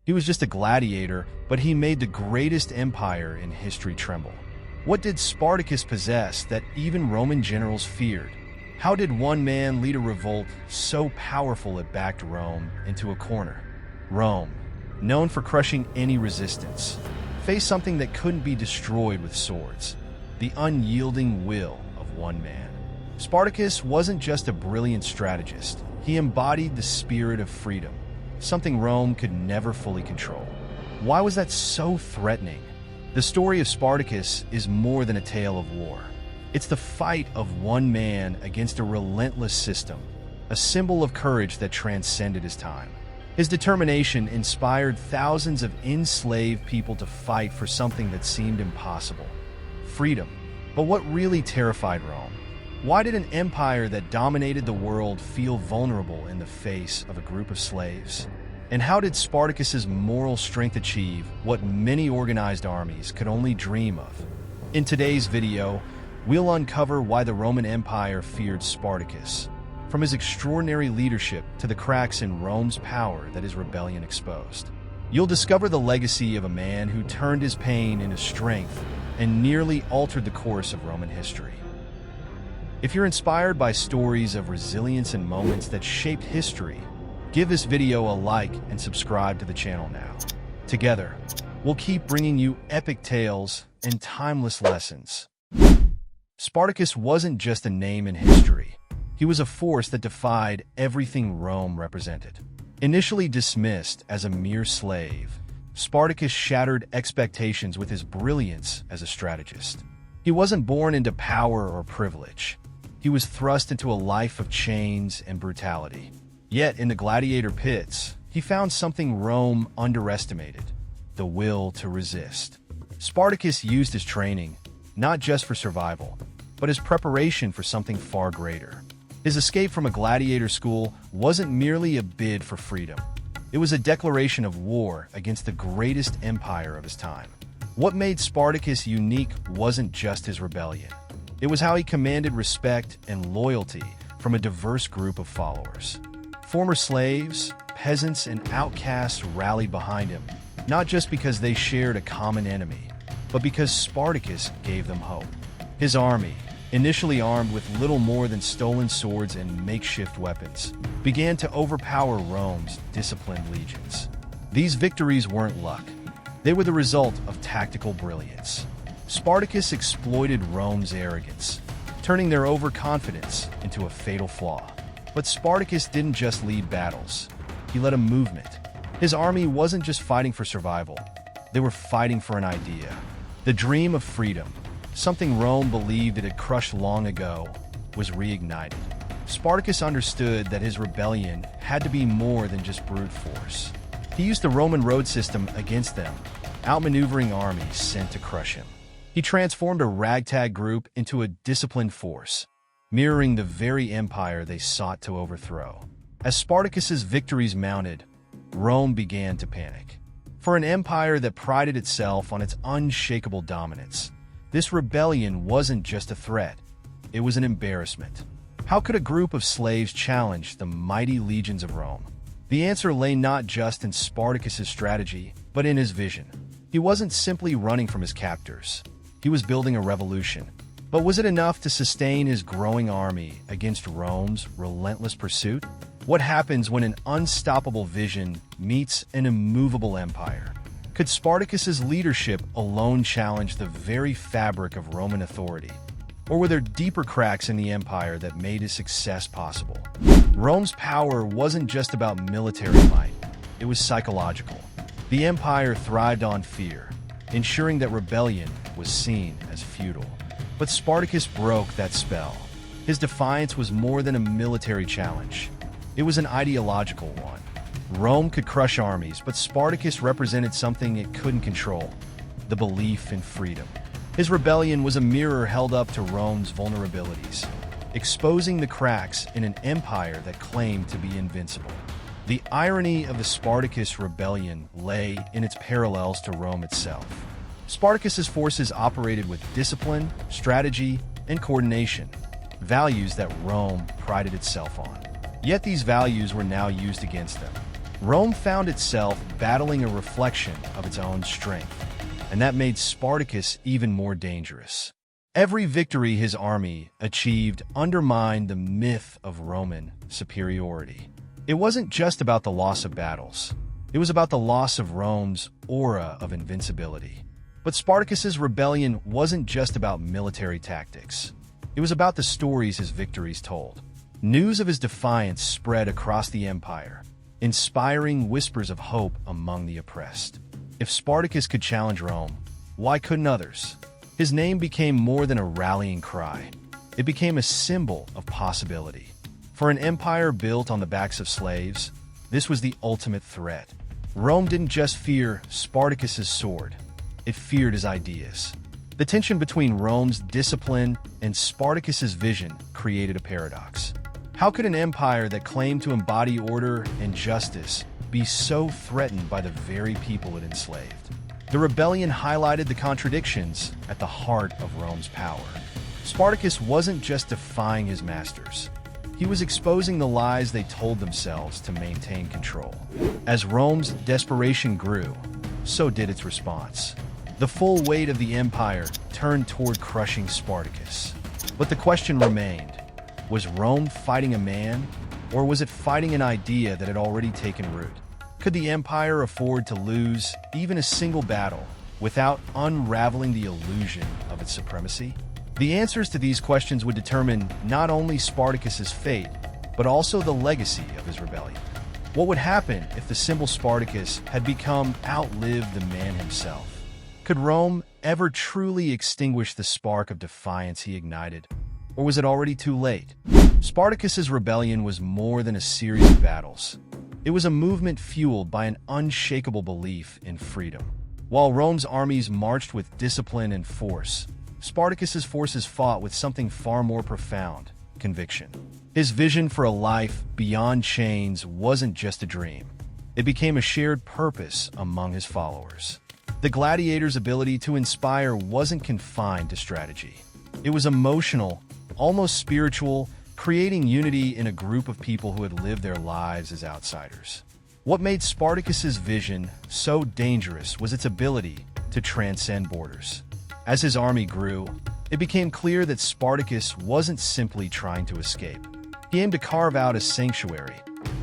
He was just a gladiator, but he made the greatest empire in history tremble. What did Spartacus possess that even Roman generals feared? How did one man lead a revolt so powerful it backed Rome into a corner? Rome, known for crushing any resistance, faced something that couldn't be destroyed with swords: the unyielding will of one man. Spartacus wasn't just a brilliant strategist. He embodied the spirit of freedom, something Rome could never fully control. Why was that so threatening? The story of Spartacus is more than a tale of war. It's the fight of one man against a relentless system, a symbol of courage that transcended his time. His determination inspired thousands of enslaved people to fight for something that seemed impossible: freedom. But what really terrified Rome? Why did an empire that dominated the world feel vulnerable in the face of a group of slaves? And how did Spartacus's moral strength achieve what many organized armies could only dream of? In today's video, we'll uncover why the Roman Empire feared Spartacus, from his extraordinary leadership to the cracks in Rome's power that his rebellion exposed. You'll discover the legacy of a man who turned his pain into strength and nearly altered the course of Roman history. If you're inspired by stories of resilience and moments that shaped history, give this video a like and subscribe to the channel now. Together, we'll keep bringing you epic tales and timeless lessons. Spartacus wasn't just a name in history. He was a force that defied everything Rome represented. Initially dismissed as a mere slave, Spartacus shattered expectations with his brilliance as a strategist. He wasn't born into power or privilege. He was thrust into a life of chains and brutality. Yet in the gladiator pits, he found something Rome underestimated: the will to resist. Spartacus used his training not just for survival, but as preparation for something far greater. His escape from a gladiator school wasn't merely a bid for freedom. It was a declaration of war against the greatest empire of his time. What made Spartacus unique wasn't just his rebellion. It was how he commanded respect and loyalty from a diverse group of followers. Former slaves, peasants, and outcasts rallied behind him, not just because they shared a common enemy, but because Spartacus gave them hope. His army, initially armed with little more than stolen swords and makeshift weapons, began to overpower Rome's disciplined legions. These victories weren't luck. They were the result of tactical brilliance. Spartacus exploited Rome's arrogance, turning their overconfidence into a fatal flaw. But Spartacus didn't just lead battles. He led a movement. His army wasn't just fighting for survival. They were fighting for an idea: the dream of freedom. Something Rome believed it had crushed long ago was reignited. Spartacus understood that his rebellion had to be more than just brute force. He used the Roman road system against them, outmaneuvering armies sent to crush him. He transformed a ragtag group into a disciplined force, mirroring the very empire they sought to overthrow. As Spartacus's victories mounted, Rome began to panic. For an empire that prided itself on its unshakable dominance, this rebellion wasn't just a threat, it was an embarrassment. How could a group of slaves challenge the mighty legions of Rome? The answer lay not just in Spartacus's strategy, but in his vision. He wasn't simply running from his captors. He was building a revolution. But was it enough to sustain his growing army against Rome's relentless pursuit? What happens when an unstoppable vision meets an immovable empire? Could Spartacus's leadership alone challenge the very fabric of Roman authority? Or were there deeper cracks in the empire that made his success possible? Rome's power wasn't just about military might, it was psychological. The empire thrived on fear, ensuring that rebellion was seen as futile. But Spartacus broke that spell. His defiance was more than a military challenge. It was an ideological one. Rome could crush armies, but Spartacus represented something it couldn't control: the belief in freedom. His rebellion was a mirror held up to Rome's vulnerabilities, exposing the cracks in an empire that claimed to be invincible. The irony of the Spartacus rebellion lay in its parallels to Rome itself. Spartacus's forces operated with discipline, strategy, and coordination, values that Rome prided itself on. Yet these values were now used against them. Rome found itself battling a reflection of its own strength, and that made Spartacus even more dangerous. Every victory his army achieved undermined the myth of Roman superiority. It wasn't just about the loss of battles. It was about the loss of Rome's aura of invincibility. But Spartacus's rebellion wasn't just about military tactics. It was about the stories his victories told. News of his defiance spread across the empire, inspiring whispers of hope among the oppressed. If Spartacus could challenge Rome, why couldn't others? His name became more than a rallying cry. It became a symbol of possibility. For an empire built on the backs of slaves, this was the ultimate threat. Rome didn't just fear Spartacus's sword, it feared his ideas. The tension between Rome's discipline and Spartacus's vision created a paradox. How could an empire that claimed to embody order and justice be so threatened by the very people it enslaved? The rebellion highlighted the contradictions at the heart of Rome's power. Spartacus wasn't just defying his masters. He was exposing the lies they told themselves to maintain control. As Rome's desperation grew, so did its response. The full weight of the empire turned toward crushing Spartacus. But the question remained, was Rome fighting a man, or was it fighting an idea that had already taken root? Could the empire afford to lose even a single battle without unraveling the illusion of its supremacy? The answers to these questions would determine not only Spartacus's fate, but also the legacy of his rebellion. What would happen if the simple Spartacus had outlived the man himself? Could Rome ever truly extinguish the spark of defiance he ignited? Or was it already too late? Spartacus's rebellion was more than a series of battles. It was a movement fueled by an unshakable belief in freedom. While Rome's armies marched with discipline and force, Spartacus's forces fought with something far more profound: conviction. His vision for a life beyond chains wasn't just a dream. It became a shared purpose among his followers. The gladiator's ability to inspire wasn't confined to strategy. It was emotional, almost spiritual, creating unity in a group of people who had lived their lives as outsiders. What made Spartacus's vision so dangerous was its ability to transcend borders. As his army grew, it became clear that Spartacus wasn't simply trying to escape. He aimed to carve out a sanctuary,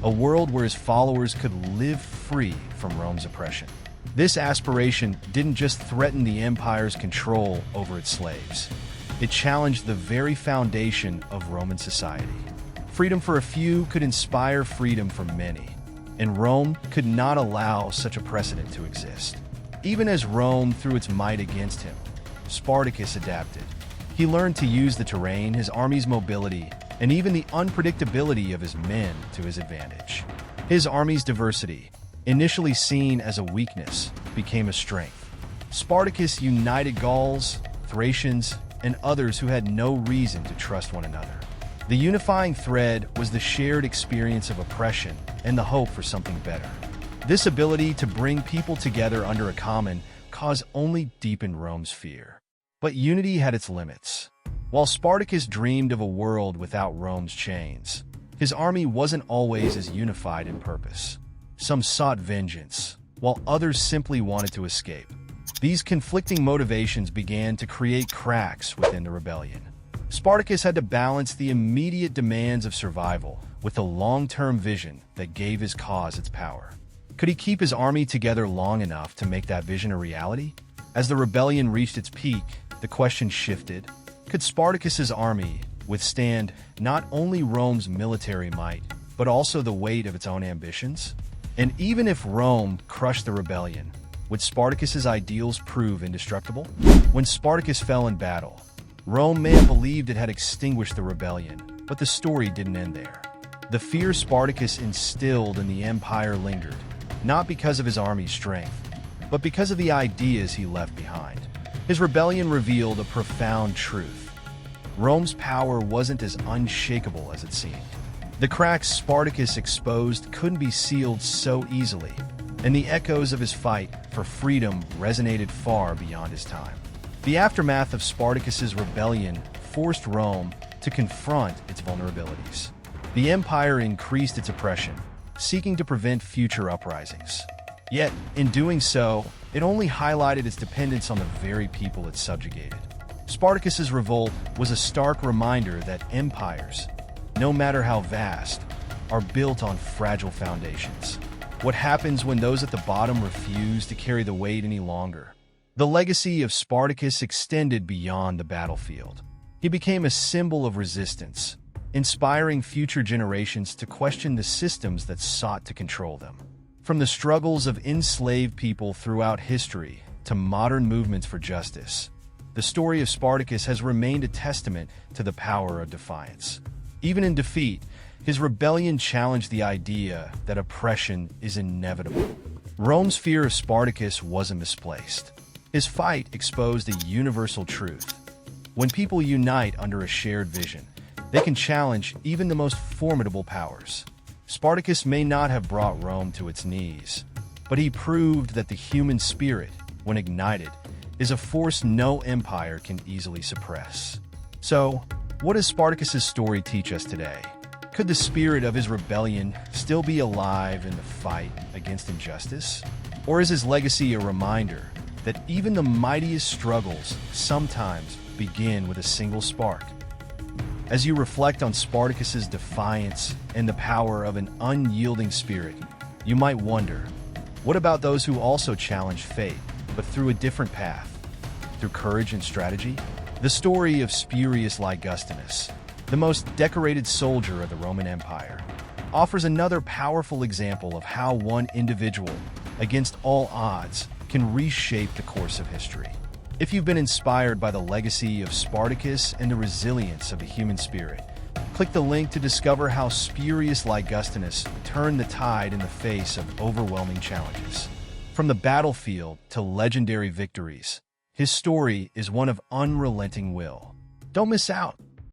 a world where his followers could live free from Rome's oppression. This aspiration didn't just threaten the empire's control over its slaves. It challenged the very foundation of Roman society. Freedom for a few could inspire freedom for many, and Rome could not allow such a precedent to exist. Even as Rome threw its might against him, Spartacus adapted. He learned to use the terrain, his army's mobility, and even the unpredictability of his men to his advantage. His army's diversity, initially seen as a weakness, became a strength. Spartacus united Gauls, Thracians, and others who had no reason to trust one another. The unifying thread was the shared experience of oppression and the hope for something better. This ability to bring people together under a common cause only deepened Rome's fear. But unity had its limits. While Spartacus dreamed of a world without Rome's chains, his army wasn't always as unified in purpose. Some sought vengeance, while others simply wanted to escape. These conflicting motivations began to create cracks within the rebellion. Spartacus had to balance the immediate demands of survival with a long-term vision that gave his cause its power. Could he keep his army together long enough to make that vision a reality? As the rebellion reached its peak, the question shifted. Could Spartacus's army withstand not only Rome's military might, but also the weight of its own ambitions? And even if Rome crushed the rebellion, would Spartacus's ideals prove indestructible? When Spartacus fell in battle, Rome may have believed it had extinguished the rebellion, but the story didn't end there. The fear Spartacus instilled in the empire lingered, not because of his army's strength, but because of the ideas he left behind. His rebellion revealed a profound truth. Rome's power wasn't as unshakable as it seemed. The cracks Spartacus exposed couldn't be sealed so easily, and the echoes of his fight for freedom resonated far beyond his time. The aftermath of Spartacus's rebellion forced Rome to confront its vulnerabilities. The empire increased its oppression, seeking to prevent future uprisings. Yet, in doing so, it only highlighted its dependence on the very people it subjugated. Spartacus's revolt was a stark reminder that empires, no matter how vast, are built on fragile foundations. What happens when those at the bottom refuse to carry the weight any longer? The legacy of Spartacus extended beyond the battlefield. He became a symbol of resistance, inspiring future generations to question the systems that sought to control them. From the struggles of enslaved people throughout history to modern movements for justice, the story of Spartacus has remained a testament to the power of defiance. Even in defeat, his rebellion challenged the idea that oppression is inevitable. Rome's fear of Spartacus wasn't misplaced. His fight exposed a universal truth. When people unite under a shared vision, they can challenge even the most formidable powers. Spartacus may not have brought Rome to its knees, but he proved that the human spirit, when ignited, is a force no empire can easily suppress. So, what does Spartacus's story teach us today? Could the spirit of his rebellion still be alive in the fight against injustice? Or is his legacy a reminder that even the mightiest struggles sometimes begin with a single spark? As you reflect on Spartacus's defiance and the power of an unyielding spirit, you might wonder, what about those who also challenged fate, but through a different path? Through courage and strategy? The story of Spurius Ligustinus, the most decorated soldier of the Roman Empire, offers another powerful example of how one individual, against all odds, can reshape the course of history. If you've been inspired by the legacy of Spartacus and the resilience of the human spirit, click the link to discover how Spurius Ligustinus turned the tide in the face of overwhelming challenges. From the battlefield to legendary victories, his story is one of unrelenting will. Don't miss out.